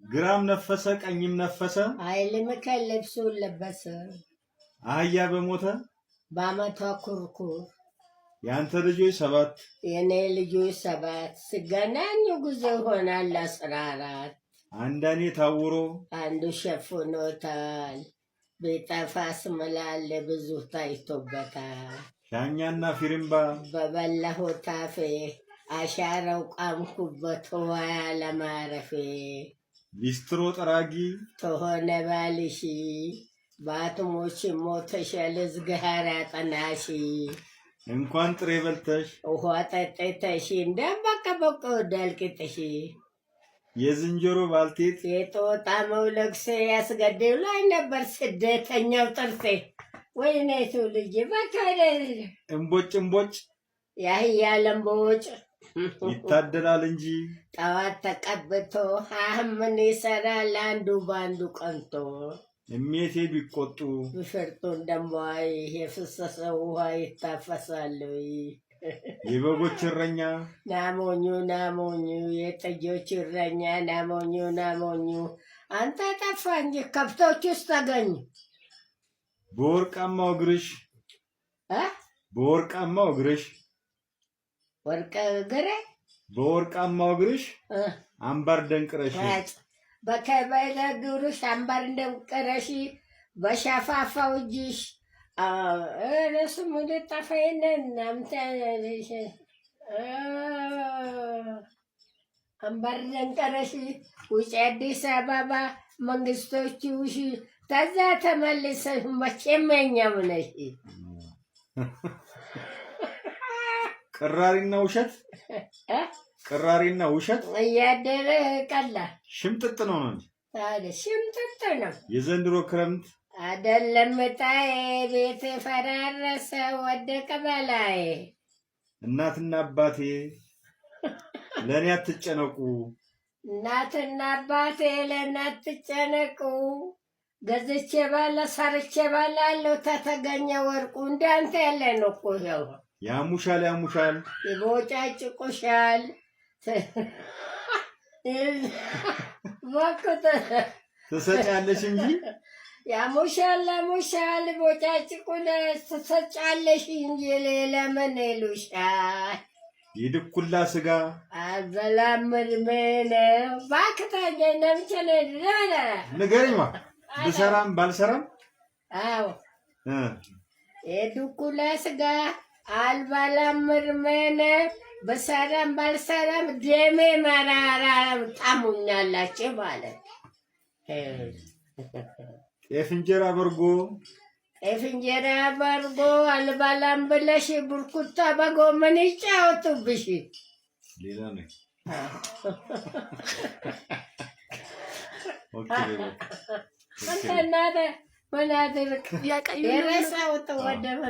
ግራም ነፈሰ ቀኝም ነፈሰ ኃይለ ሚካኤል ልብሱን ለበሰ አህያ በሞተ በአመቷ ኩርኩር ያንተ ልጆች 7 የኔ ልጆች 7 ሲገናኙ ጊዜ ሆናል 14 አንዳኔ ታውሮ አንዱ ሸፍኖታል ቤጠፋስ ምላለ ብዙ ታይቶበታል ሻኛና ፊርምባ በበላሁት አፌ አሻራው ቃምኩበት ዋያ ለማረፌ ሊስትሮ ጠራጊ ተሆነ ባልሺ ባትሞች ሞተሻል ዝግሃር ያጠናሺ እንኳን ጥሬ በልተሽ ውሃ ጠጥተሽ እንደበቀበቀ ወዳልቅጥሽ የዝንጀሮ ባልቴት የጦጣ መውለግሴ ያስገድሉ ላይ ነበር ስደተኛው ጥርሴ ወይኔ ልጅ በካደ እምቦጭ እምቦጭ ያህያ ለምቦጭ ይታደላል እንጂ ጠዋት ተቀብቶ ምን ይሰራል አንዱ ባንዱ ቀንቶ እሜቴ ቢቆጡ ብሽርጡን ደንቧይ የፍሰሰ ውሃ ይታፈሳል የበጎች እረኛ ናሞኙ የጥጆች እረኛ ናሞኙ አንተ ጠፋ እንጂ ከብቶች ውስጥ ተገኙ በወርቃማው እግርሽ ወርቅ እግሬ በወርቃማው እግርሽ አምባር ደንቅረሽ በከበለ እግርሽ አምባር ደንቅረሽ በሸፋፋው እጅሽ እነሱም ልጠፋይነን ናምታለሽ አምባር ደንቅረሽ ውጭ አዲስ አበባ መንግስቶች ውሽ ተዛ ተመልሰሽ መቼም የኛው ነሽ ቅራሪና ውሸት እያደረ ቀላ ሽምጥጥ ነው እንጂ ታዲያ ሽምጥጥ ነው የዘንድሮ ክረምት አይደለም ጣዬ ቤት ፈራረሰ ወደቀ በላይ እናትና አባቴ ለኔ አትጨነቁ እናትና አባቴ ለኔ አትጨነቁ ገዝቼ ባለ ሰርቼ ባላለሁ ተተገኘ ወርቁ እንዳንተ ያለ ነው እኮ ያው ያሙሻል ይቦጫጭቁሻል ወቅት ትሰጫለሽ እንጂ ያሙሻል ቦጫጭቁለሽ ትሰጫለሽ እንጂ ሌላ ምን ይሉሻል ይድኩላ ስጋ አዘላምር ምን ባክታኝ ነምቸለ ለለ ንገሪማ ብሰራም ባልሰራም አዎ የድኩላ ስጋ አልባላምር ምን በሰራም ባልሰራም ደሜ መራራ ጣሙኛላችሁ ማለት ጤፍ እንጀራ በርጎ አልባላም ብለሽ ብርኩታ በጎመን ይጫወቱብሽ ሌላ ነው አንተ እናደ ወላደርክ የረሳው ተወደመ